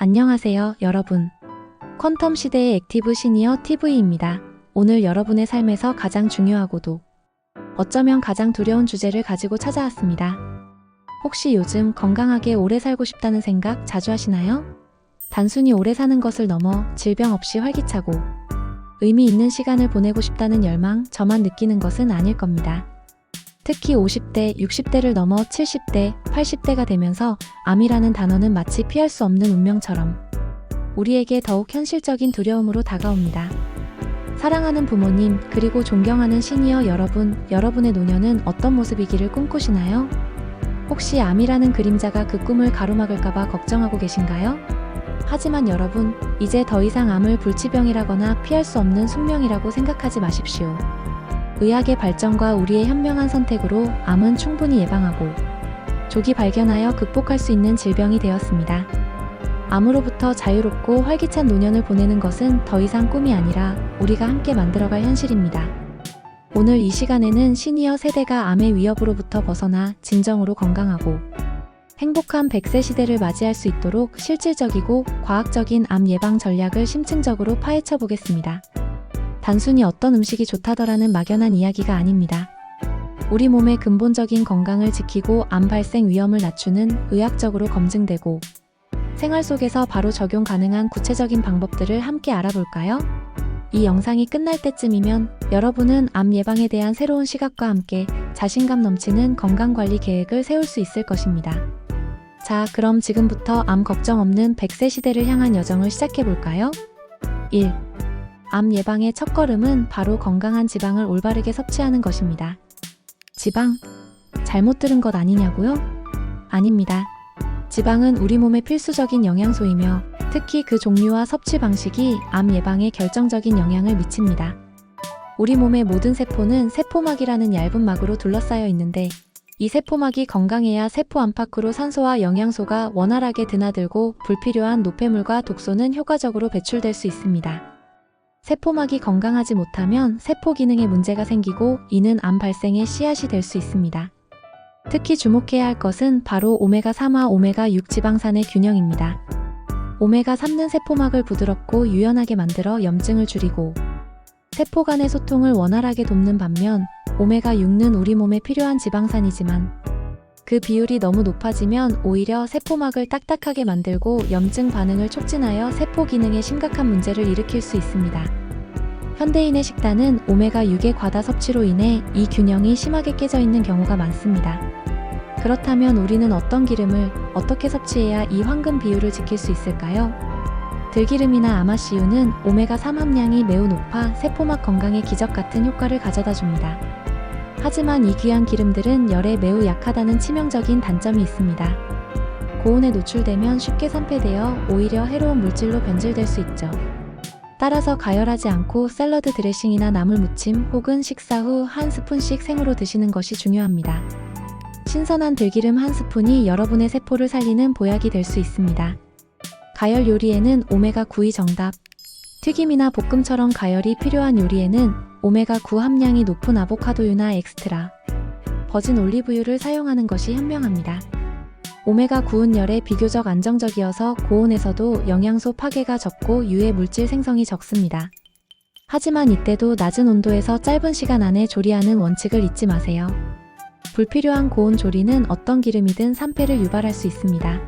안녕하세요, 여러분. 퀀텀 시대의 액티브 시니어 TV입니다. 오늘 여러분의 삶에서 가장 중요하고도 어쩌면 가장 두려운 주제를 가지고 찾아왔습니다. 혹시 요즘 건강하게 오래 살고 싶다는 생각 자주 하시나요? 단순히 오래 사는 것을 넘어 질병 없이 활기차고 의미 있는 시간을 보내고 싶다는 열망, 저만 느끼는 것은 아닐 겁니다. 특히 50대, 60대를 넘어 70대, 80대가 되면서 암이라는 단어는 마치 피할 수 없는 운명처럼 우리에게 더욱 현실적인 두려움으로 다가옵니다. 사랑하는 부모님, 그리고 존경하는 시니어 여러분, 여러분의 노년은 어떤 모습이기를 꿈꾸시나요? 혹시 암이라는 그림자가 그 꿈을 가로막을까봐 걱정하고 계신가요? 하지만 여러분, 이제 더 이상 암을 불치병이라거나 피할 수 없는 숙명이라고 생각하지 마십시오. 의학의 발전과 우리의 현명한 선택으로 암은 충분히 예방하고 조기 발견하여 극복할 수 있는 질병이 되었습니다. 암으로부터 자유롭고 활기찬 노년을 보내는 것은 더 이상 꿈이 아니라 우리가 함께 만들어갈 현실입니다. 오늘 이 시간에는 시니어 세대가 암의 위협으로부터 벗어나 진정으로 건강하고 행복한 100세 시대를 맞이할 수 있도록 실질적이고 과학적인 암 예방 전략을 심층적으로 파헤쳐 보겠습니다. 단순히 어떤 음식이 좋다더라는 막연한 이야기가 아닙니다. 우리 몸의 근본적인 건강을 지키고 암 발생 위험을 낮추는 의학적으로 검증되고 생활 속에서 바로 적용 가능한 구체적인 방법들을 함께 알아볼까요? 이 영상이 끝날 때쯤이면 여러분은 암 예방에 대한 새로운 시각과 함께 자신감 넘치는 건강관리 계획을 세울 수 있을 것입니다. 자, 그럼 지금부터 암 걱정 없는 100세 시대를 향한 여정을 시작해볼까요? 1. 암 예방의 첫걸음은 바로 건강한 지방을 올바르게 섭취하는 것입니다. 지방? 잘못 들은 것 아니냐고요? 아닙니다. 지방은 우리 몸의 필수적인 영양소이며 특히 그 종류와 섭취 방식이 암 예방에 결정적인 영향을 미칩니다. 우리 몸의 모든 세포는 세포막이라는 얇은 막으로 둘러싸여 있는데 이 세포막이 건강해야 세포 안팎으로 산소와 영양소가 원활하게 드나들고 불필요한 노폐물과 독소는 효과적으로 배출될 수 있습니다. 세포막이 건강하지 못하면 세포 기능에 문제가 생기고 이는 암 발생의 씨앗이 될 수 있습니다. 특히 주목해야 할 것은 바로 오메가3와 오메가6 지방산의 균형입니다. 오메가3는 세포막을 부드럽고 유연하게 만들어 염증을 줄이고 세포 간의 소통을 원활하게 돕는 반면 오메가6는 우리 몸에 필요한 지방산이지만 그 비율이 너무 높아지면 오히려 세포막을 딱딱하게 만들고 염증 반응을 촉진하여 세포 기능에 심각한 문제를 일으킬 수 있습니다. 현대인의 식단은 오메가6의 과다 섭취로 인해 이 균형이 심하게 깨져 있는 경우가 많습니다. 그렇다면 우리는 어떤 기름을 어떻게 섭취해야 이 황금 비율을 지킬 수 있을까요? 들기름이나 아마씨유는 오메가3 함량이 매우 높아 세포막 건강에 기적 같은 효과를 가져다 줍니다. 하지만 이 귀한 기름들은 열에 매우 약하다는 치명적인 단점이 있습니다. 고온에 노출되면 쉽게 산패되어 오히려 해로운 물질로 변질될 수 있죠. 따라서 가열하지 않고 샐러드 드레싱이나 나물 무침 혹은 식사 후 한 스푼씩 생으로 드시는 것이 중요합니다. 신선한 들기름 한 스푼이 여러분의 세포를 살리는 보약이 될 수 있습니다. 가열 요리에는 오메가9이 정답. 튀김이나 볶음처럼 가열이 필요한 요리에는 오메가9 함량이 높은 아보카도유나 엑스트라 버진 올리브유를 사용하는 것이 현명합니다. 오메가9은 열에 비교적 안정적이어서 고온에서도 영양소 파괴가 적고 유해 물질 생성이 적습니다. 하지만 이때도 낮은 온도에서 짧은 시간 안에 조리하는 원칙을 잊지 마세요. 불필요한 고온 조리는 어떤 기름이든 산패를 유발할 수 있습니다.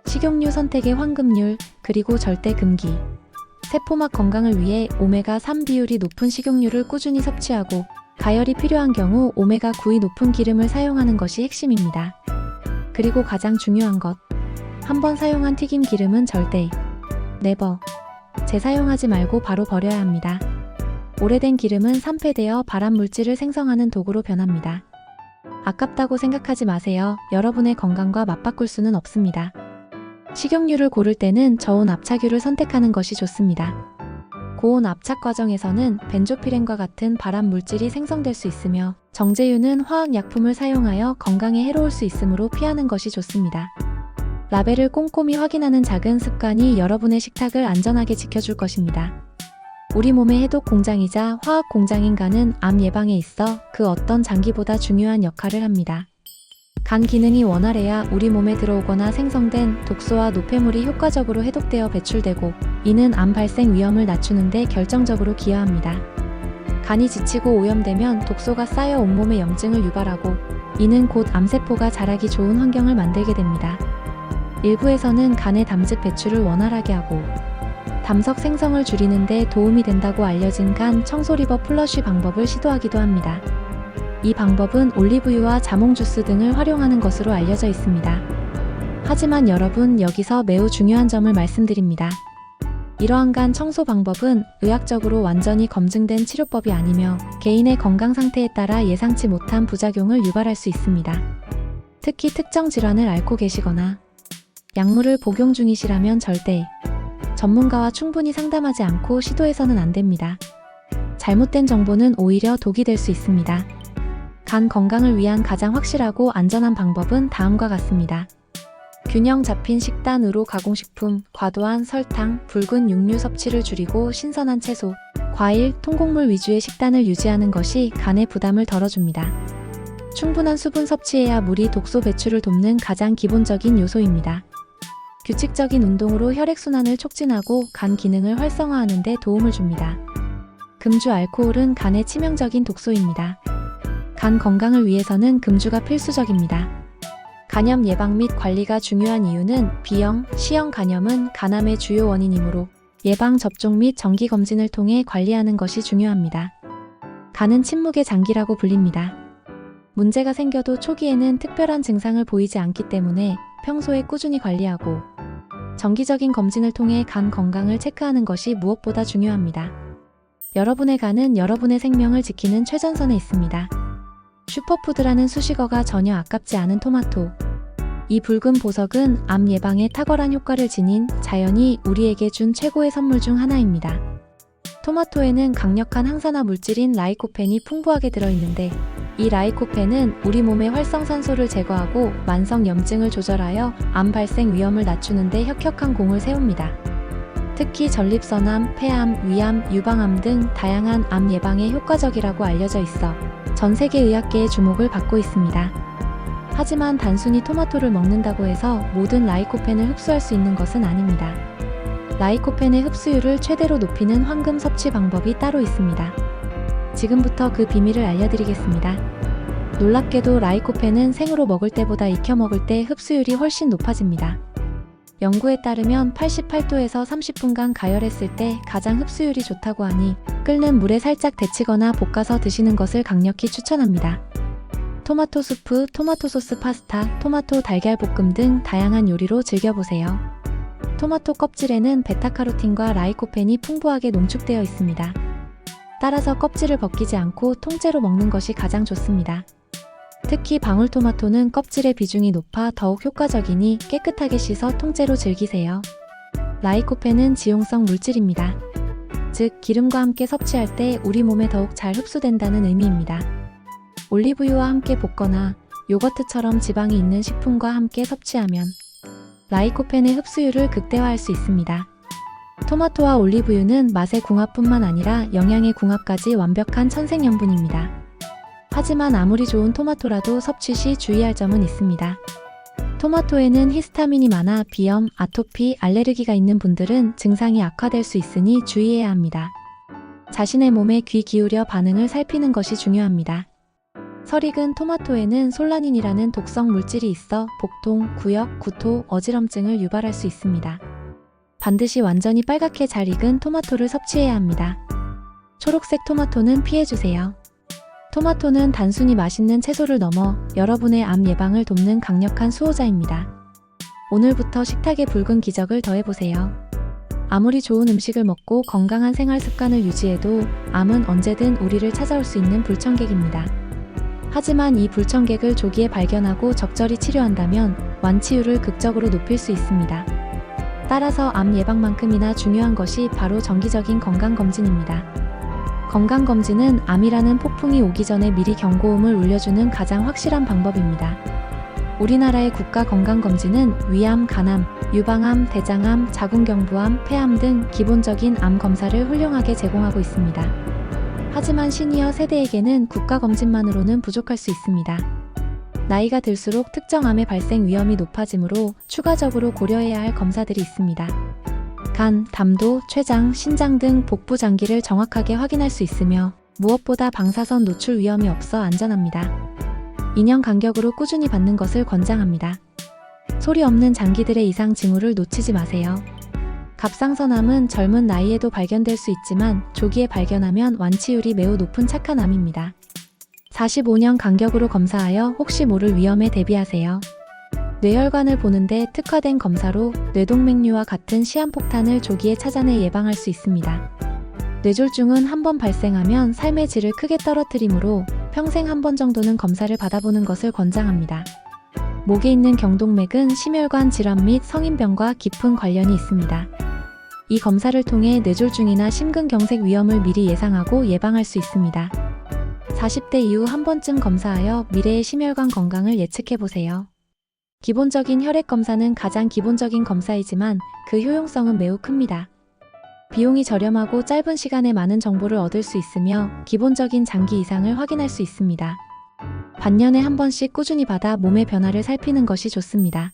식용유 선택의 황금률, 그리고 절대 금기. 세포막 건강을 위해 오메가3 비율이 높은 식용유를 꾸준히 섭취하고 가열이 필요한 경우 오메가9이 높은 기름을 사용하는 것이 핵심입니다. 그리고 가장 중요한 것. 한번 사용한 튀김 기름은 절대 네버 재사용하지 말고 바로 버려야 합니다. 오래된 기름은 산패되어 발암 물질을 생성하는 도구로 변합니다. 아깝다고 생각하지 마세요. 여러분의 건강과 맞바꿀 수는 없습니다. 식용유를 고를 때는 저온 압착유를 선택하는 것이 좋습니다. 고온 압착 과정에서는 벤조피렌과 같은 발암 물질이 생성될 수 있으며 정제유는 화학약품을 사용하여 건강에 해로울 수 있으므로 피하는 것이 좋습니다. 라벨을 꼼꼼히 확인하는 작은 습관이 여러분의 식탁을 안전하게 지켜줄 것입니다. 우리 몸의 해독 공장이자 화학 공장인 간은 암 예방에 있어 그 어떤 장기보다 중요한 역할을 합니다. 간 기능이 원활해야 우리 몸에 들어오거나 생성된 독소와 노폐물이 효과적으로 해독되어 배출되고, 이는 암 발생 위험을 낮추는 데 결정적으로 기여합니다. 간이 지치고 오염되면 독소가 쌓여 온몸에 염증을 유발하고, 이는 곧 암세포가 자라기 좋은 환경을 만들게 됩니다. 일부에서는 간의 담즙 배출을 원활하게 하고 담석 생성을 줄이는 데 도움이 된다고 알려진 간 청소 리버 플러쉬 방법을 시도하기도 합니다. 이 방법은 올리브유와 자몽 주스 등을 활용하는 것으로 알려져 있습니다. 하지만 여러분, 여기서 매우 중요한 점을 말씀드립니다. 이러한 간 청소 방법은 의학적으로 완전히 검증된 치료법이 아니며 개인의 건강 상태에 따라 예상치 못한 부작용을 유발할 수 있습니다. 특히 특정 질환을 앓고 계시거나 약물을 복용 중이시라면 절대 전문가와 충분히 상담하지 않고 시도해서는 안 됩니다. 잘못된 정보는 오히려 독이 될 수 있습니다. 간 건강을 위한 가장 확실하고 안전한 방법은 다음과 같습니다. 균형 잡힌 식단으로 가공식품, 과도한 설탕, 붉은 육류 섭취를 줄이고 신선한 채소, 과일, 통곡물 위주의 식단을 유지하는 것이 간의 부담을 덜어줍니다. 충분한 수분 섭취해야 물이 독소 배출을 돕는 가장 기본적인 요소입니다. 규칙적인 운동으로 혈액순환을 촉진하고 간 기능을 활성화하는 데 도움을 줍니다. 금주 알코올은 간에 치명적인 독소입니다. 간 건강을 위해서는 금주가 필수적입니다. 간염 예방 및 관리가 중요한 이유는 B형, C형 간염은 간암의 주요 원인이므로 예방 접종 및 정기 검진을 통해 관리하는 것이 중요합니다. 간은 침묵의 장기라고 불립니다. 문제가 생겨도 초기에는 특별한 증상을 보이지 않기 때문에 평소에 꾸준히 관리하고 정기적인 검진을 통해 간 건강을 체크하는 것이 무엇보다 중요합니다. 여러분의 간은 여러분의 생명을 지키는 최전선에 있습니다. 슈퍼푸드라는 수식어가 전혀 아깝지 않은 토마토. 이 붉은 보석은 암 예방에 탁월한 효과를 지닌 자연이 우리에게 준 최고의 선물 중 하나입니다. 토마토에는 강력한 항산화 물질인 라이코펜이 풍부하게 들어있는데, 이 라이코펜은 우리 몸의 활성산소를 제거하고 만성 염증을 조절하여 암 발생 위험을 낮추는 데 혁혁한 공을 세웁니다. 특히 전립선암, 폐암, 위암, 유방암 등 다양한 암 예방에 효과적이라고 알려져 있어 전 세계 의학계의 주목을 받고 있습니다. 하지만 단순히 토마토를 먹는다고 해서 모든 라이코펜을 흡수할 수 있는 것은 아닙니다. 라이코펜의 흡수율을 최대로 높이는 황금 섭취 방법이 따로 있습니다. 지금부터 그 비밀을 알려드리겠습니다. 놀랍게도 라이코펜은 생으로 먹을 때보다 익혀 먹을 때 흡수율이 훨씬 높아집니다. 연구에 따르면 88도에서 30분간 가열했을 때 가장 흡수율이 좋다고 하니 끓는 물에 살짝 데치거나 볶아서 드시는 것을 강력히 추천합니다. 토마토 수프, 토마토 소스 파스타, 토마토 달걀 볶음 등 다양한 요리로 즐겨보세요. 토마토 껍질에는 베타카로틴과 라이코펜이 풍부하게 농축되어 있습니다. 따라서 껍질을 벗기지 않고 통째로 먹는 것이 가장 좋습니다. 특히 방울토마토는 껍질의 비중이 높아 더욱 효과적이니 깨끗하게 씻어 통째로 즐기세요. 라이코펜은 지용성 물질입니다. 즉, 기름과 함께 섭취할 때 우리 몸에 더욱 잘 흡수된다는 의미입니다. 올리브유와 함께 볶거나 요거트처럼 지방이 있는 식품과 함께 섭취하면 라이코펜의 흡수율을 극대화할 수 있습니다. 토마토와 올리브유는 맛의 궁합뿐만 아니라 영양의 궁합까지 완벽한 천생연분입니다. 하지만 아무리 좋은 토마토라도 섭취 시 주의할 점은 있습니다. 토마토에는 히스타민이 많아 비염, 아토피, 알레르기가 있는 분들은 증상이 악화될 수 있으니 주의해야 합니다. 자신의 몸에 귀 기울여 반응을 살피는 것이 중요합니다. 설익은 토마토에는 솔라닌이라는 독성 물질이 있어 복통, 구역, 구토, 어지럼증을 유발할 수 있습니다. 반드시 완전히 빨갛게 잘 익은 토마토를 섭취해야 합니다. 초록색 토마토는 피해주세요. 토마토는 단순히 맛있는 채소를 넘어 여러분의 암 예방을 돕는 강력한 수호자입니다. 오늘부터 식탁에 붉은 기적을 더해보세요. 아무리 좋은 음식을 먹고 건강한 생활 습관을 유지해도 암은 언제든 우리를 찾아올 수 있는 불청객입니다. 하지만 이 불청객을 조기에 발견하고 적절히 치료한다면 완치율을 극적으로 높일 수 있습니다. 따라서 암 예방만큼이나 중요한 것이 바로 정기적인 건강검진입니다. 건강검진은 암이라는 폭풍이 오기 전에 미리 경고음을 울려주는 가장 확실한 방법입니다. 우리나라의 국가건강검진은 위암, 간암, 유방암, 대장암, 자궁경부암, 폐암 등 기본적인 암 검사를 훌륭하게 제공하고 있습니다. 하지만 시니어 세대에게는 국가검진만으로는 부족할 수 있습니다. 나이가 들수록 특정 암의 발생 위험이 높아지므로 추가적으로 고려해야 할 검사들이 있습니다. 간, 담도, 췌장, 신장 등 복부 장기를 정확하게 확인할 수 있으며 무엇보다 방사선 노출 위험이 없어 안전합니다. 2년 간격으로 꾸준히 받는 것을 권장합니다. 소리 없는 장기들의 이상 징후를 놓치지 마세요. 갑상선암은 젊은 나이에도 발견될 수 있지만 조기에 발견하면 완치율이 매우 높은 착한 암입니다. 45년 간격으로 검사하여 혹시 모를 위험에 대비하세요. 뇌혈관을 보는데 특화된 검사로 뇌동맥류와 같은 시한폭탄을 조기에 찾아내 예방할 수 있습니다. 뇌졸중은 한 번 발생하면 삶의 질을 크게 떨어뜨리므로 평생 한 번 정도는 검사를 받아보는 것을 권장합니다. 목에 있는 경동맥은 심혈관 질환 및 성인병과 깊은 관련이 있습니다. 이 검사를 통해 뇌졸중이나 심근경색 위험을 미리 예상하고 예방할 수 있습니다. 40대 이후 한 번쯤 검사하여 미래의 심혈관 건강을 예측해보세요. 기본적인 혈액 검사는 가장 기본적인 검사이지만 그 효용성은 매우 큽니다. 비용이 저렴하고 짧은 시간에 많은 정보를 얻을 수 있으며 기본적인 장기 이상을 확인할 수 있습니다. 반년에 한 번씩 꾸준히 받아 몸의 변화를 살피는 것이 좋습니다.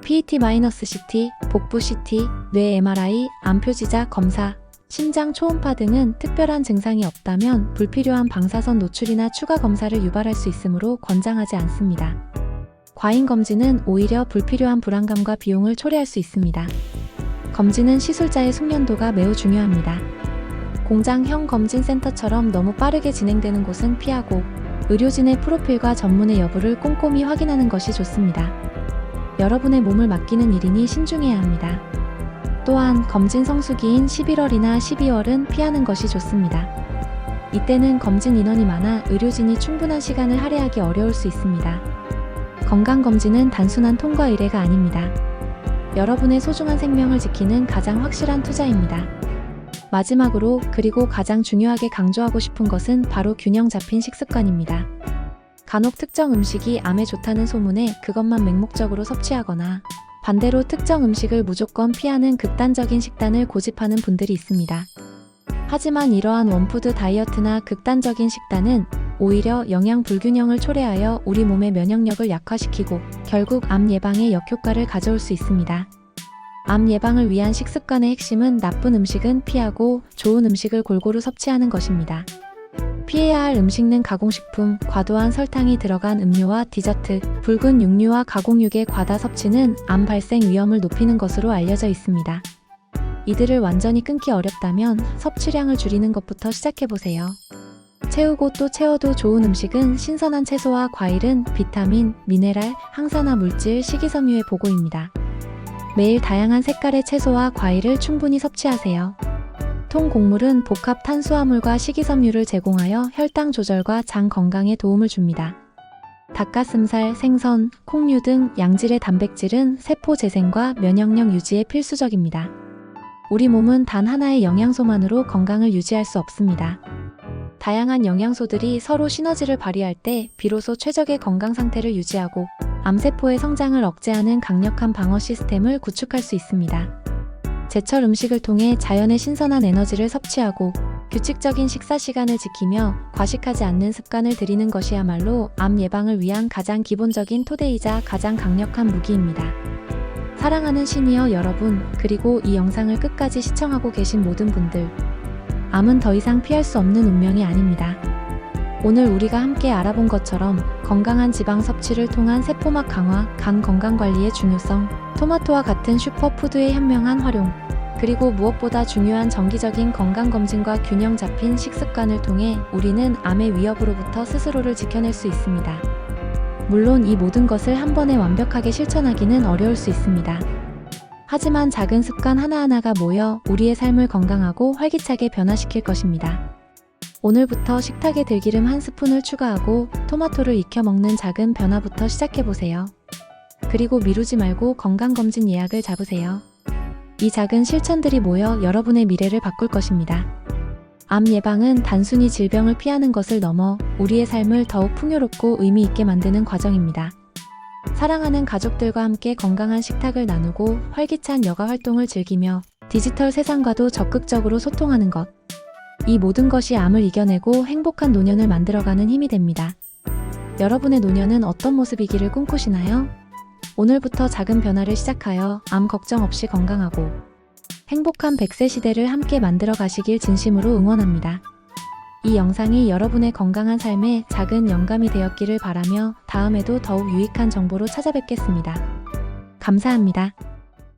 PET-CT, 복부 CT, 뇌 MRI, 암표지자 검사, 심장 초음파 등은 특별한 증상이 없다면 불필요한 방사선 노출이나 추가 검사를 유발할 수 있으므로 권장하지 않습니다. 과잉 검진은 오히려 불필요한 불안감과 비용을 초래할 수 있습니다. 검진은 시술자의 숙련도가 매우 중요합니다. 공장형 검진센터처럼 너무 빠르게 진행되는 곳은 피하고 의료진의 프로필과 전문의 여부를 꼼꼼히 확인하는 것이 좋습니다. 여러분의 몸을 맡기는 일이니 신중해야 합니다. 또한 검진 성수기인 11월이나 12월은 피하는 것이 좋습니다. 이때는 검진 인원이 많아 의료진이 충분한 시간을 할애하기 어려울 수 있습니다. 건강검진은 단순한 통과 의뢰가 아닙니다. 여러분의 소중한 생명을 지키는 가장 확실한 투자입니다. 마지막으로 그리고 가장 중요하게 강조하고 싶은 것은 바로 균형 잡힌 식습관입니다. 간혹 특정 음식이 암에 좋다는 소문에 그것만 맹목적으로 섭취하거나 반대로 특정 음식을 무조건 피하는 극단적인 식단을 고집하는 분들이 있습니다. 하지만 이러한 원푸드 다이어트나 극단적인 식단은 오히려 영양 불균형을 초래하여 우리 몸의 면역력을 약화시키고 결국 암 예방에 역효과를 가져올 수 있습니다. 암 예방을 위한 식습관의 핵심은 나쁜 음식은 피하고 좋은 음식을 골고루 섭취하는 것입니다. 피해야 할 음식은 가공식품, 과도한 설탕이 들어간 음료와 디저트, 붉은 육류와 가공육의 과다 섭취는 암 발생 위험을 높이는 것으로 알려져 있습니다. 이들을 완전히 끊기 어렵다면 섭취량을 줄이는 것부터 시작해보세요. 채우고 또 채워도 좋은 음식은 신선한 채소와 과일은 비타민, 미네랄, 항산화 물질, 식이섬유의 보고입니다. 매일 다양한 색깔의 채소와 과일을 충분히 섭취하세요. 통곡물은 복합 탄수화물과 식이섬유를 제공하여 혈당 조절과 장 건강에 도움을 줍니다. 닭가슴살, 생선, 콩류 등 양질의 단백질은 세포 재생과 면역력 유지에 필수적입니다. 우리 몸은 단 하나의 영양소만으로 건강을 유지할 수 없습니다. 다양한 영양소들이 서로 시너지를 발휘할 때 비로소 최적의 건강 상태를 유지하고 암세포의 성장을 억제하는 강력한 방어 시스템을 구축할 수 있습니다. 제철 음식을 통해 자연의 신선한 에너지를 섭취하고 규칙적인 식사 시간을 지키며 과식하지 않는 습관을 들이는 것이야말로 암 예방을 위한 가장 기본적인 토대이자 가장 강력한 무기입니다. 사랑하는 시니어 여러분, 그리고 이 영상을 끝까지 시청하고 계신 모든 분들, 암은 더 이상 피할 수 없는 운명이 아닙니다. 오늘 우리가 함께 알아본 것처럼 건강한 지방 섭취를 통한 세포막 강화, 간 건강 관리의 중요성, 토마토와 같은 슈퍼푸드의 현명한 활용, 그리고 무엇보다 중요한 정기적인 건강검진과 균형 잡힌 식습관을 통해 우리는 암의 위협으로부터 스스로를 지켜낼 수 있습니다. 물론 이 모든 것을 한 번에 완벽하게 실천하기는 어려울 수 있습니다. 하지만 작은 습관 하나하나가 모여 우리의 삶을 건강하고 활기차게 변화시킬 것입니다. 오늘부터 식탁에 들기름 한 스푼을 추가하고 토마토를 익혀 먹는 작은 변화부터 시작해보세요. 그리고 미루지 말고 건강검진 예약을 잡으세요. 이 작은 실천들이 모여 여러분의 미래를 바꿀 것입니다. 암 예방은 단순히 질병을 피하는 것을 넘어 우리의 삶을 더욱 풍요롭고 의미 있게 만드는 과정입니다. 사랑하는 가족들과 함께 건강한 식탁을 나누고 활기찬 여가 활동을 즐기며 디지털 세상과도 적극적으로 소통하는 것. 이 모든 것이 암을 이겨내고 행복한 노년을 만들어가는 힘이 됩니다. 여러분의 노년은 어떤 모습이기를 꿈꾸시나요? 오늘부터 작은 변화를 시작하여 암 걱정 없이 건강하고 행복한 100세 시대를 함께 만들어 가시길 진심으로 응원합니다. 이 영상이 여러분의 건강한 삶에 작은 영감이 되었기를 바라며 다음에도 더욱 유익한 정보로 찾아뵙겠습니다. 감사합니다.